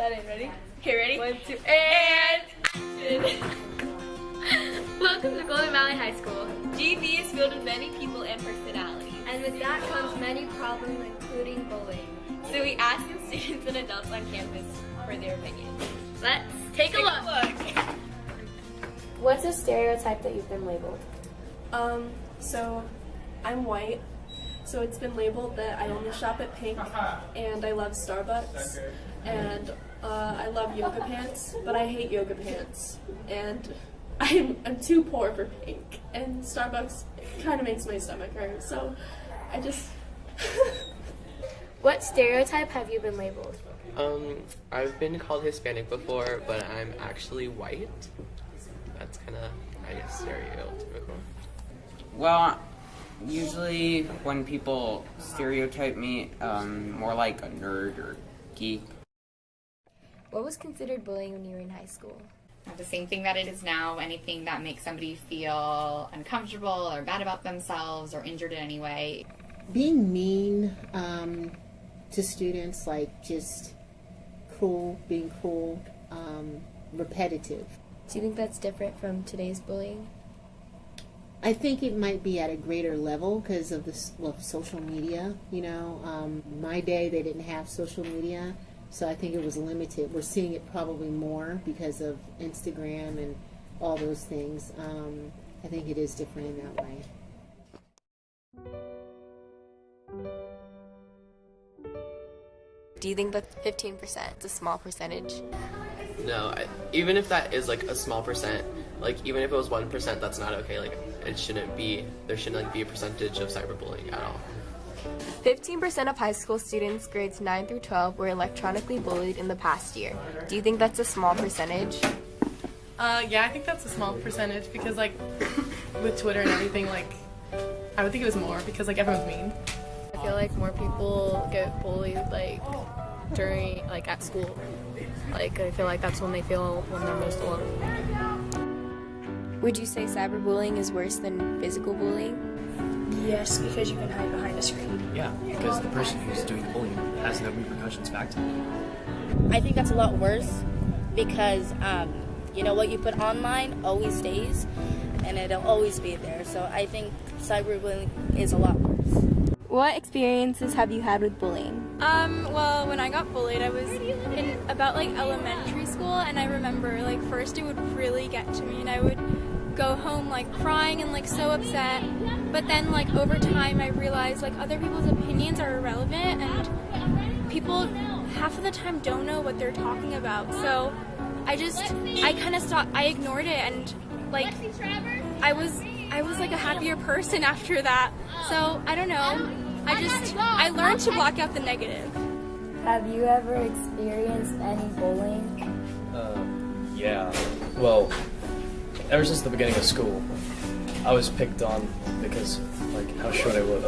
That in, ready? Okay, ready? 1, 2, and action! Welcome to Golden Valley High School. GB is filled with many people and personalities. And with that comes many problems, including bullying. So we asked some students and adults on campus for their opinions. Let's take a look. What's a stereotype that you've been labeled? So I'm white, so it's been labeled that I only shop at Pink, and I love Starbucks, and I love yoga pants, but I hate yoga pants, and I'm too poor for Pink, and Starbucks kind of makes my stomach hurt, so I just... What stereotype have you been labeled? I've been called Hispanic before, but I'm actually white. That's kind of, I guess, stereotypical. Well, usually when people stereotype me, more like a nerd or geek. What was considered bullying when you were in high school? The same thing that it is now, anything that makes somebody feel uncomfortable or bad about themselves or injured in any way. Being mean to students, like just being cruel, repetitive. Do you think that's different from today's bullying? I think it might be at a greater level because of social media. You know, my day they didn't have social media, so I think it was limited. We're seeing it probably more because of Instagram and all those things. I think it is different in that way. Do you think that 15% is a small percentage? No, even if that is like a small percent, like even if it was 1%, that's not okay. Like there shouldn't be a percentage of cyberbullying at all. 15% of high school students grades 9 through 12 were electronically bullied in the past year. Do you think that's a small percentage? Yeah, I think that's a small percentage because, like, with Twitter and everything, like, I would think it was more because, like, everyone's mean. I feel like more people get bullied, like, at school. Like, I feel like that's when they feel when they're most alone. Would you say cyberbullying is worse than physical bullying? Yes, because you can hide behind a screen. Yeah, because the person who's doing the bullying has no repercussions back to them. I think that's a lot worse because, you know, what you put online always stays and it'll always be there. So I think cyberbullying is a lot worse. What experiences have you had with bullying? Well, when I got bullied, I was in about like elementary school, and I remember like first it would really get to me, and I would go home like crying and like so upset. But then like over time, I realized like other people's opinions are irrelevant, and people half of the time don't know what they're talking about. So I kind of stopped. I ignored it, and like I was like a happier person after that. So I don't know. I learned to block out the negative. Have you ever experienced any bullying? Yeah. Well, ever since the beginning of school, I was picked on because like how short I was.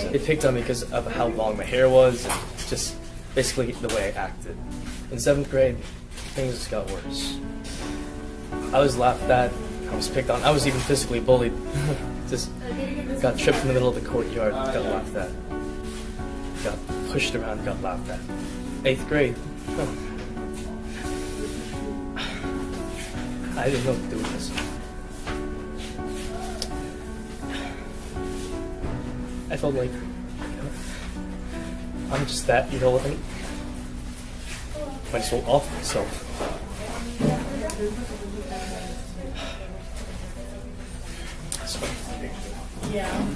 It picked on me because of how long my hair was, and just basically the way I acted. In 7th grade, things got worse. I was laughed at. I was picked on. I was even physically bullied. Just got tripped in the middle of the courtyard, got laughed at. Got pushed around, got laughed at. 8th grade. I didn't know what to do with this. I felt like I'm just that irrelevant. Might as well off myself. Yeah.